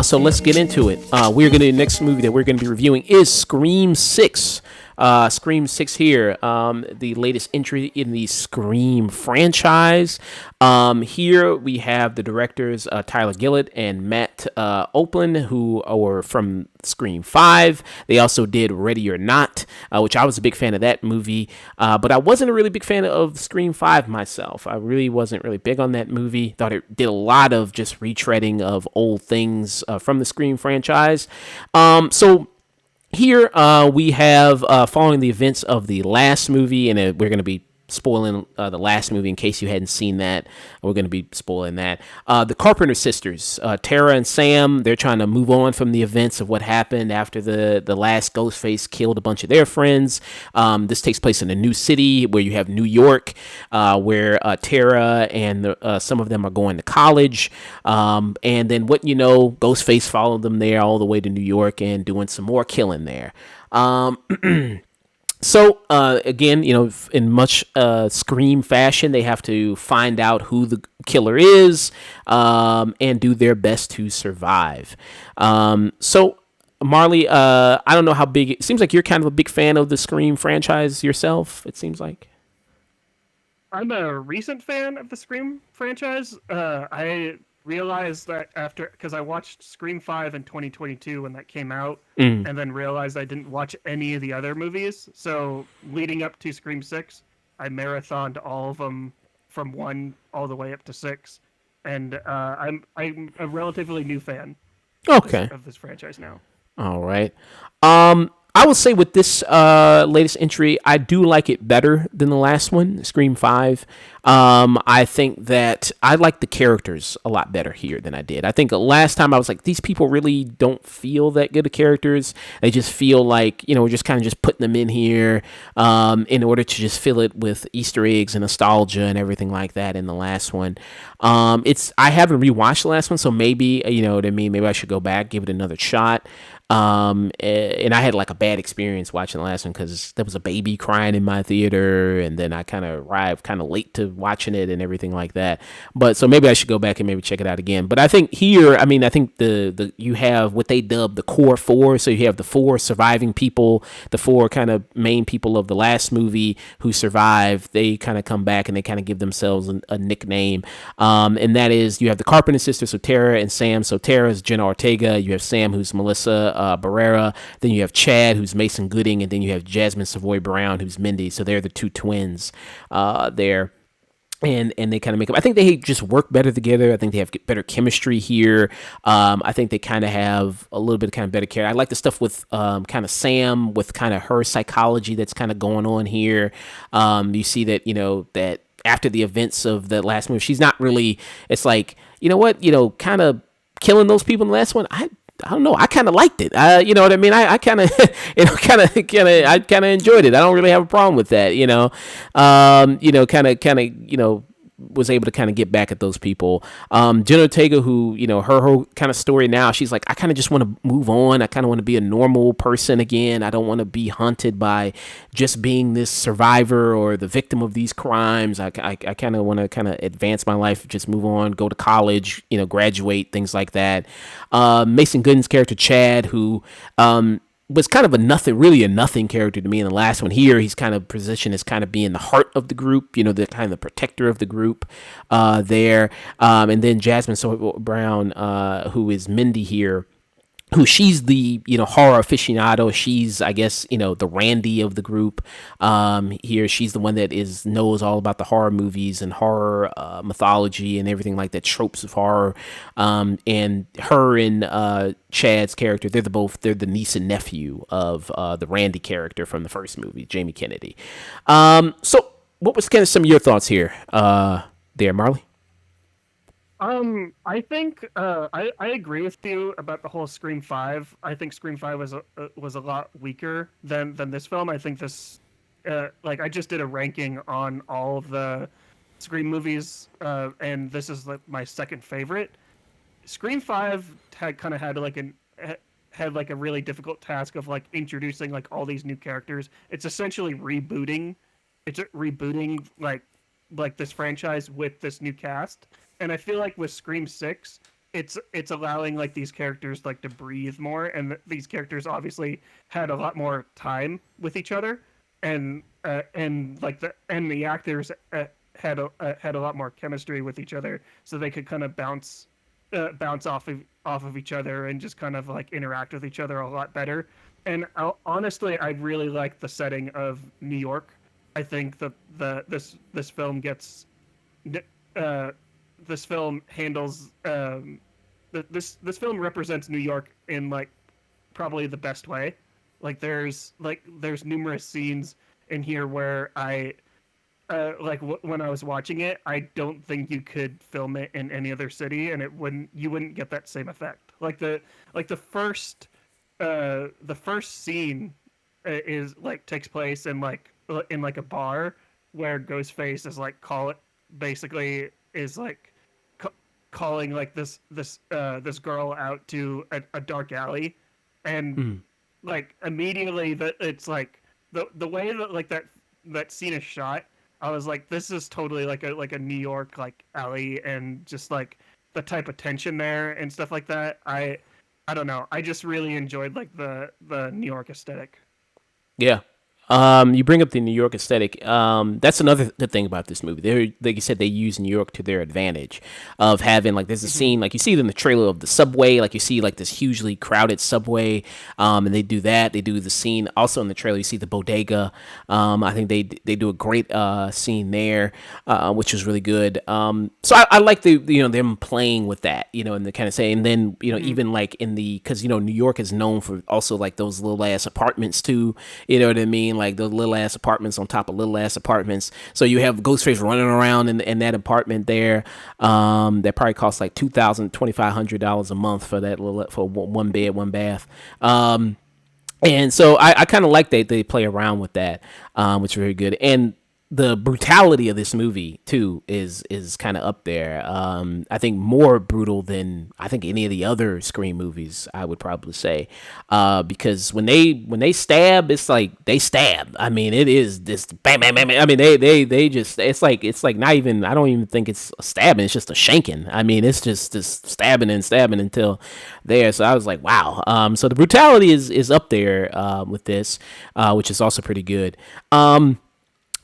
So let's get into it. The next movie that we're going to be reviewing is Scream 6. Scream 6 here, the latest entry in the Scream franchise. Here we have the directors Tyler Gillett and Matt Oakland, who are from Scream 5. They also did Ready or Not, which I was a big fan of that movie, but I wasn't a really big fan of Scream 5 myself. I really wasn't really big on that movie. Thought it did a lot of just retreading of old things from the Scream franchise. So here we have following the events of the last movie, and we're going to be spoiling the last movie in case you hadn't seen that. We're going to be spoiling that. The Carpenter sisters, Tara and Sam, they're trying to move on from the events of what happened after the last Ghostface killed a bunch of their friends. This takes place in a new city where you have New York, where Tara and some of them are going to college. And then what you know, Ghostface followed them there all the way to New York and doing some more killing there. So, again, you know, in much Scream fashion, they have to find out who the killer is and do their best to survive. So, Marley, I don't know how big... It seems like you're kind of a big fan of the Scream franchise yourself, it seems like. I'm a recent fan of the Scream franchise. I realized that because I watched Scream 5 in 2022 when that came out, and then realized I didn't watch any of the other movies. So leading up to Scream 6, I marathoned all of them from 1 all the way up to 6. And I'm a relatively new fan of this franchise now. All right. I will say with this latest entry, I do like it better than the last one, Scream 5. I think that I like the characters a lot better here than I did. I think last time I was like, these people really don't feel that good of characters. They just feel like, you know, we're just kind of just putting them in here in order to just fill it with Easter eggs and nostalgia and everything like that in the last one. I haven't rewatched the last one, so maybe, you know what I mean, maybe I should go back, give it another shot. And I had like a bad experience watching the last one because there was a baby crying in my theater, and then I kind of arrived kind of late to watching it and everything like that. But so maybe I should go back and maybe check it out again. But I think here, I mean, I think the you have what they dub the core 4. So you have the 4 surviving people, the 4 kind of main people of the last movie who survive. They kind of come back and they kind of give themselves a nickname. And that is, you have the Carpenter sisters, so Tara and Sam. So Tara is Jenna Ortega. You have Sam, who's Melissa Barrera. Then you have Chad, who's Mason Gooding, and then you have Jasmine Savoy Brown, who's Mindy. So they're the 2 twins there. And they kind of make up. I think they just work better together. I think they have better chemistry here. I think they kind of have a little bit of kind of better care. I like the stuff with kind of Sam, with kind of her psychology that's kind of going on here. You see that, you know, that after the events of the last movie, she's not really, it's like, you know what, you know, kind of killing those people in the last one. I don't know. I kind of liked it. You know what I mean? I kind of, you know, I kind of enjoyed it. I don't really have a problem with that. You know, kind of, you know, was able to kind of get back at those people. Jenna Ortega, who, you know, her kind of story now, she's like, I kind of just want to move on. I kind of want to be a normal person again. I don't want to be haunted by just being this survivor or the victim of these crimes. I kind of want to kind of advance my life, just move on, go to college, you know, graduate, things like that. Mason Gooden's character, Chad, who, was kind of a nothing character to me in the last one. Here, he's kind of positioned as kind of being the heart of the group, you know, the kind of the protector of the group there. And then Jasmine Savoy Brown, who is Mindy here, who she's the, you know, horror aficionado. She's, I guess, you know, the Randy of the group. Here, she's the one that knows all about the horror movies and horror mythology and everything like that, tropes of horror. And her and Chad's character, they're the niece and nephew of the Randy character from the first movie, Jamie Kennedy. So what was kind of some of your thoughts here, there, Marley? I think I agree with you about the whole Scream 5. I think Scream 5 was a lot weaker than this film. I think this, like, I just did a ranking on all of the Scream movies, and this is like my second favorite. Scream 5 had like had like a really difficult task of like introducing like all these new characters. It's essentially rebooting. It's rebooting like this franchise with this new cast. And I feel like with Scream 6, it's allowing like these characters like to breathe more, and these characters obviously had a lot more time with each other, and like the actors had a lot more chemistry with each other, so they could kind of bounce off of each other and just kind of like interact with each other a lot better. And honestly, I really like the setting of New York. I think this film gets uh, this film handles this film represents New York in like probably the best way. There's numerous scenes in here where when I was watching it, I don't think you could film it in any other city, and you wouldn't get that same effect. The first scene is like takes place in like a bar where Ghostface is like basically is like calling like this girl out to a dark alley, and Mm. like immediately that it's like the way that like that scene is shot. I was like, this is totally like a New York like alley, and just like the type of tension there and stuff like that. I don't know. I just really enjoyed like the New York aesthetic. Yeah. You bring up the New York aesthetic. That's another good thing about this movie. They, like you said, they use New York to their advantage of having like there's a Hmm. scene like you see it in the trailer of the subway, like you see like this hugely crowded subway, and they do that. They do the scene also in the trailer. You see the bodega. I think they do a great scene there, which is really good. So I like the them playing with that, and the kind of saying, and then Hmm. even like in the because New York is known for also like those little ass apartments too. You know what I mean? Like those little ass apartments on top of little ass apartments. So you have Ghostface running around in that apartment there. That probably costs like $2,500 a month for that little for one bed, one bath. And so I kind of like they play around with that, which is very good. And the brutality of this movie too is kind of up there. I think more brutal than I think any of the other Scream movies. I would probably say, because when they stab, it's like they stab. I mean, it is this bam bam bam. I mean, they just it's like not even. I don't even think it's a stabbing. It's just a shanking. I mean, it's just stabbing and stabbing until there. So I was like, wow. So the brutality is up there with this, which is also pretty good.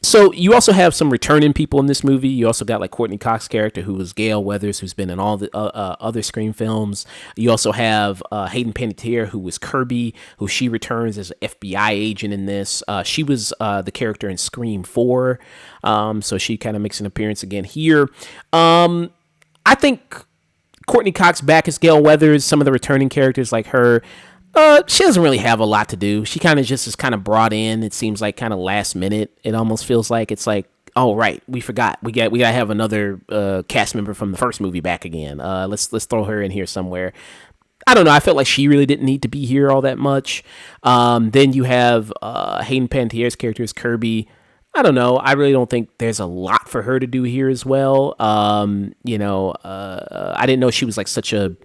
So you also have some returning people in this movie. You also got like Courtney Cox's character, who was Gail Weathers, who's been in all the other Scream films. You also have Hayden Panettiere, who was Kirby, who she returns as an FBI agent in this. She was the character in Scream 4, so she kind of makes an appearance again here. I think Courtney Cox back as Gail Weathers. Some of the returning characters like her. She doesn't really have a lot to do. She kind of just is kind of brought in. It seems like kind of last minute. It almost feels like it's like, oh right, we forgot. We gotta have another cast member from the first movie back again. Let's throw her in here somewhere. I don't know. I felt like she really didn't need to be here all that much. Then you have Hayden Panettiere's character as Kirby. I don't know. I really don't think there's a lot for her to do here as well. I didn't know she was like such a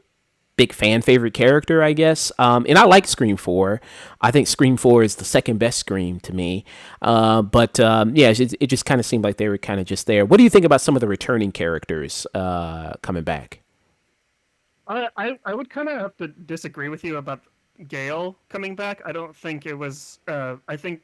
big fan favorite character, I guess. And I like Scream 4. I think Scream 4 is the second best Scream to me. But yeah, it just kind of seemed like they were kind of just there. What do you think about some of the returning characters coming back? I would kind of have to disagree with you about Gail coming back. I don't think it was. I think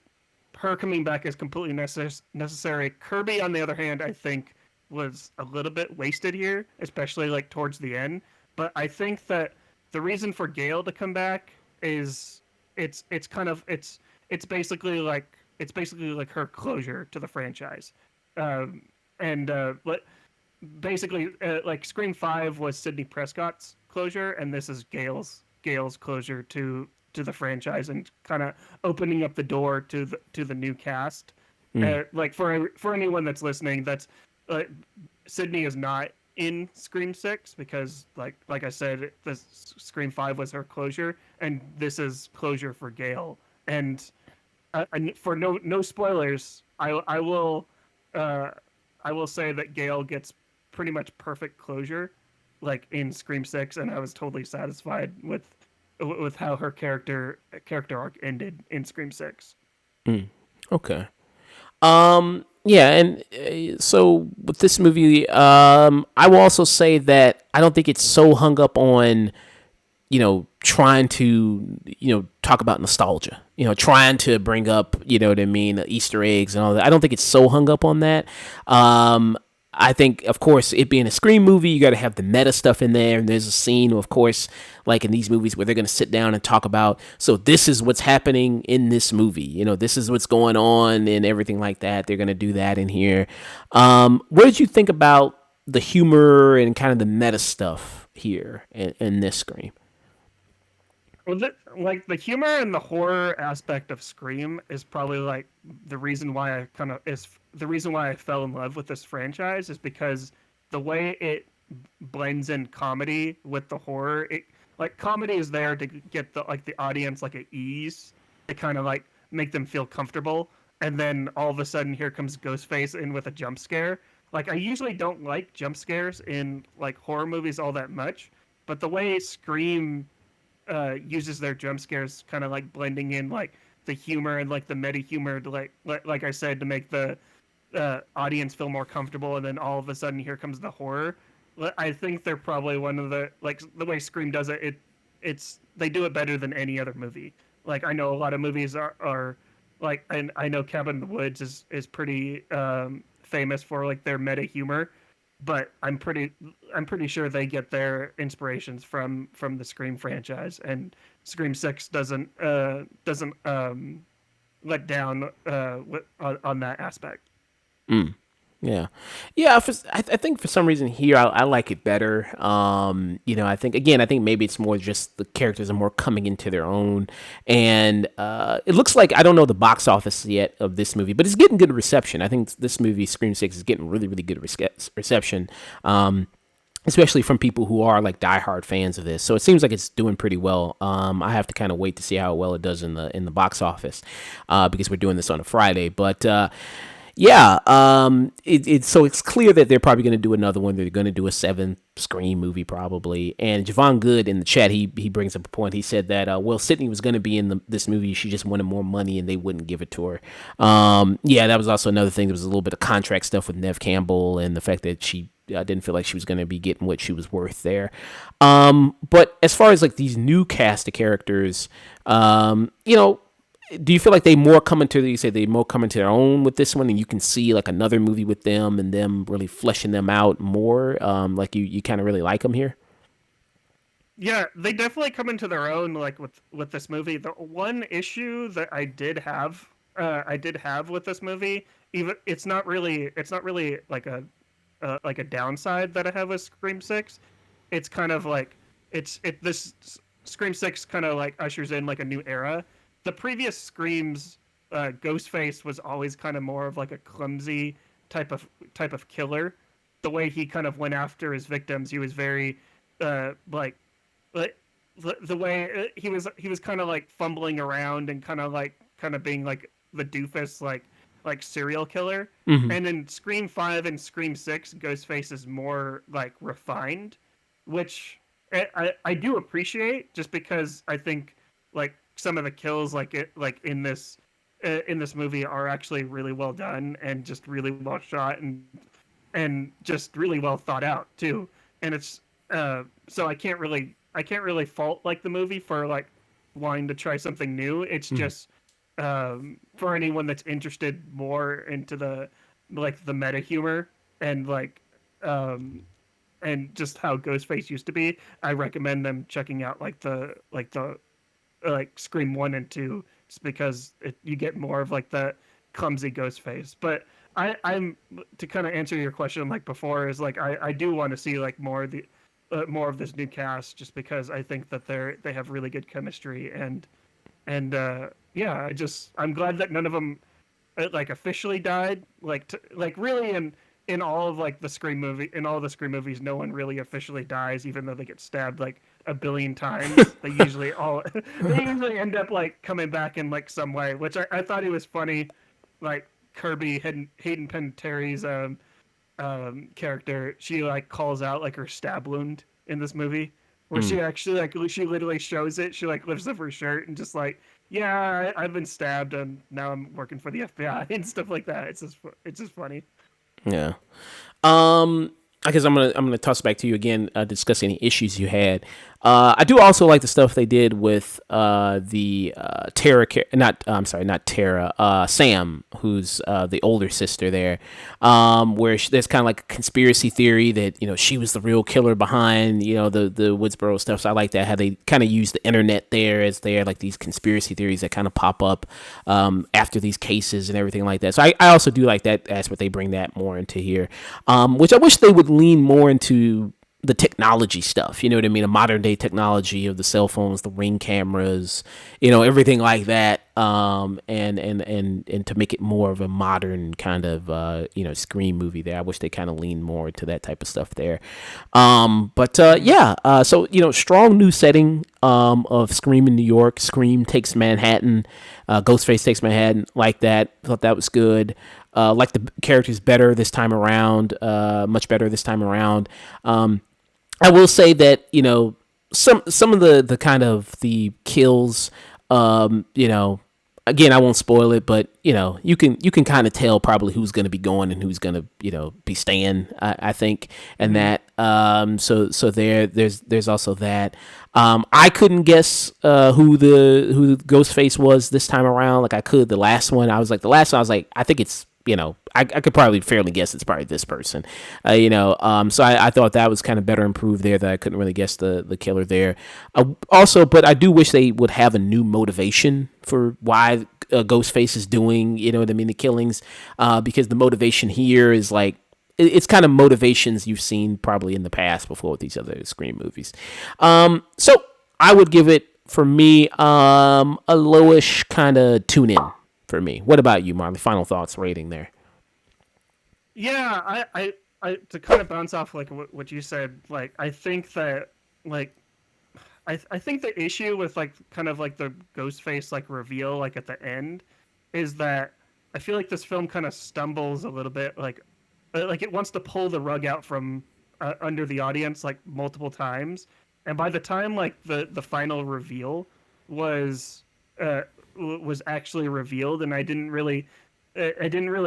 her coming back is completely necessary. Kirby, on the other hand, I think was a little bit wasted here, especially like towards the end. But I think that the reason for Gail to come back is it's kind of it's basically like her closure to the franchise, um, and basically like Scream 5 was Sidney Prescott's closure, and this is Gail's closure to the franchise, and kind of opening up the door to the new cast. Mm. Like for anyone that's listening, that's uh, Sydney is not in Scream 6 because like I said, the Scream 5 was her closure, and this is closure for Gail. And for no spoilers, uh, I will say that Gail gets pretty much perfect closure, like in Scream 6, and I was totally satisfied with. with how her character arc ended in Scream Six. Okay. Yeah, and so with this movie, I will also say that I don't think it's so hung up on trying to, talk about nostalgia, trying to bring up, what I mean, Easter eggs and all that. I don't think it's so hung up on that. I think, of course, it being a Scream movie, you got to have the meta stuff in there. And there's a scene, of course, like in these movies where they're going to sit down and talk about, so this is what's happening in this movie. This is what's going on and everything like that. They're going to do that in here. What did you think about the humor and kind of the meta stuff here in this Scream? Well, like the humor and the horror aspect of Scream is probably like the reason why I fell in love with this franchise is because the way it blends in comedy with the horror. It like comedy is there to get the audience like at ease, to kind of like make them feel comfortable, and then all of a sudden here comes Ghostface in with a jump scare. Like I usually don't like jump scares in like horror movies all that much, but the way Scream uses their jump scares, kind of like blending in like the humor and like the meta humor to like I said, to make the audience feel more comfortable, and then all of a sudden here comes the horror. I think they're probably one of the like the way Scream does it. It's they do it better than any other movie. Like I know a lot of movies are like, and I know Cabin in the Woods is pretty famous for like their meta humor, but I'm pretty sure they get their inspirations from the Scream franchise, and Scream Six doesn't let down on that aspect. Yeah, yeah. I think for some reason here I like it better. I think again, I think maybe it's more just the characters are more coming into their own, and it looks like I don't know the box office yet of this movie, but it's getting good reception. I think this movie Scream Six is getting really really good reception. Especially from people who are like diehard fans of this. So it seems like it's doing pretty well. I have to kind of wait to see how well it does in the box office because we're doing this on a Friday. But yeah, so it's clear that they're probably going to do another one. They're going to do a seventh Scream movie probably. And Javon Good in the chat, he brings up a point. He said that well, Sydney was going to be in this movie. She just wanted more money and they wouldn't give it to her. Yeah, that was also another thing. There was a little bit of contract stuff with Nev Campbell and the fact that she didn't feel like she was going to be getting what she was worth there. But as far as like these new cast of characters, do you feel like they more come into you say they more come into their own with this one, and you can see like another movie with them and them really fleshing them out more? Like you kind of really like them here. Yeah, they definitely come into their own like with this movie. The one issue that I did have with this movie, even it's not really like a downside that I have with Scream Six. It's kind of like it this Scream Six kind of like ushers in like a new era. The previous Screams, Ghostface was always kind of more of like a clumsy type of killer. The way he kind of went after his victims, he was very like the way he was kind of like fumbling around and kind of being like the doofus like serial killer. Mm-hmm. And in Scream 5 and Scream 6, Ghostface is more like refined, which I do appreciate, just because I think like some of the kills in this movie are actually really well done and just really well shot and just really well thought out too. And it's so I can't really fault like the movie for like wanting to try something new. It's Mm-hmm. just for anyone that's interested more into the meta humor and and just how Ghostface used to be, I recommend them checking out like Scream 1 and 2, just because you get more of like the clumsy Ghostface. But I'm to kind of answer your question like before, is like I do want to see like more of this new cast, just because I think that they have really good chemistry, and yeah, I'm glad that none of them like officially died. Like really in all of like the Scream movies, no one really officially dies, even though they get stabbed like a billion times. They usually all they usually end up like coming back in like some way, which I thought it was funny. Like Hayden Panettiere's character, she like calls out like her stab wound in this movie, where she actually she literally shows it. She lifts up her shirt and just yeah, I've been stabbed and now I'm working for the FBI and stuff like that. It's just funny. Yeah. I guess I'm gonna toss it back to you again. Discuss any issues you had. I do also like the stuff they did with the Tara. Not Tara. Sam, who's the older sister there. Where there's kind of like a conspiracy theory that she was the real killer behind the Woodsboro stuff. So I like that how they kind of use the internet there as like these conspiracy theories that kind of pop up after these cases and everything like that. So I also do like that aspect. They bring that more into here, which I wish they would lean more into the technology stuff, you know what I mean? A modern day technology of the cell phones, the Ring cameras, everything like that. And to make it more of a modern kind of, Scream movie there. I wish they kind of leaned more into that type of stuff there. So, strong new setting, of Scream in New York. Scream takes Manhattan, Ghostface takes Manhattan, like that. Thought that was good. Like the characters better this time around, much better this time around. I will say that some of the kind of the kills, again, I won't spoil it, but you can kind of tell probably who's going to be going and who's going to be staying. I think, and that so there's also that. I couldn't guess who Ghostface was this time around. Like I could the last one. I was like I think it's. I could probably fairly guess it's probably this person, so I thought that was kind of better improved there, that I couldn't really guess the killer there. Also, but I do wish they would have a new motivation for why Ghostface is doing, the killings, because the motivation here is like, it's kind of motivations you've seen probably in the past before with these other Scream movies. So I would give it, for me, a lowish kind of tune in. For me. What about you, Marley? Final thoughts, rating there. Yeah, I to kind of bounce off what you said, I think that I think the issue with kind of the Ghostface reveal at the end is that I feel like this film kind of stumbles a little bit, it wants to pull the rug out from under the audience multiple times, and by the time the final reveal was actually revealed, and I didn't really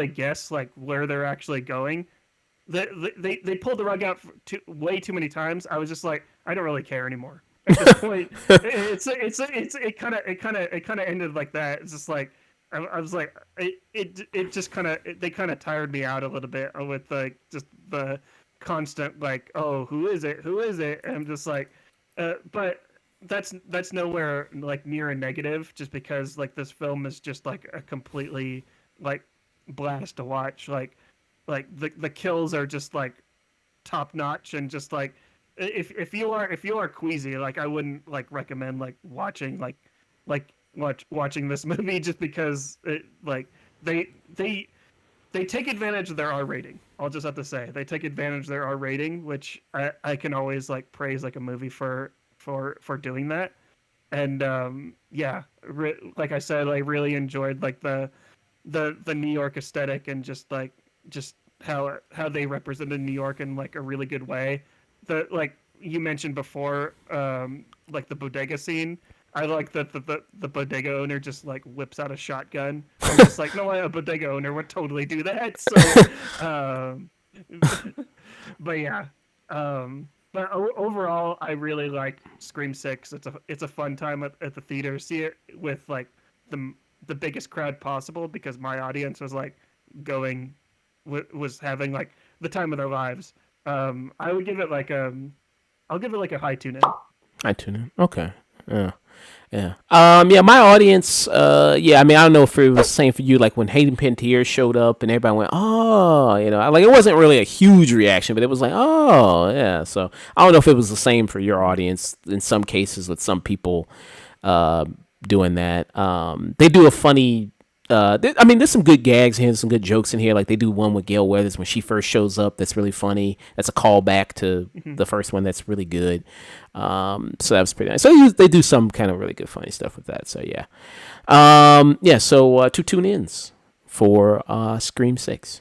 guess where they're actually going. They pulled the rug out way too many times. I was just like, I don't really care anymore at this point. It kind of ended like that. It's just like I was like, it just kind of, they kind of tired me out a little bit with just the constant oh, who is it, and I'm just like, but that's nowhere near a negative, just because this film is just a completely blast to watch. The kills are just top notch, and just if you are queasy, I wouldn't recommend watching watching this movie, just because it they take advantage of their R rating. I'll just have to say they take advantage of their R rating, which I can always praise a movie for doing that. And like I said, I really enjoyed the New York aesthetic, and just how they represented New York in a really good way. The you mentioned before, the bodega scene. I like that the bodega owner just whips out a shotgun. I'm just no, a bodega owner would totally do that. So, but yeah. But overall, I really like Scream 6. It's a fun time at the theater. See it with the biggest crowd possible, because my audience was was having the time of their lives. I would give it I'll give it a high tune in. High tune in. Okay. Yeah. Yeah. My audience, I mean, I don't know if it was the same for you, when Hayden Panettiere showed up and everybody went, oh, it wasn't really a huge reaction, but it was oh, yeah. So I don't know if it was the same for your audience in some cases, with some people doing that. They do a funny, there's some good gags here, some good jokes in here. They do one with Gail Weathers when she first shows up. That's really funny. That's a callback to the first one. That's really good. So that was pretty nice. So they do some kind of really good funny stuff with that. So yeah. So 2 tune-ins for Scream 6.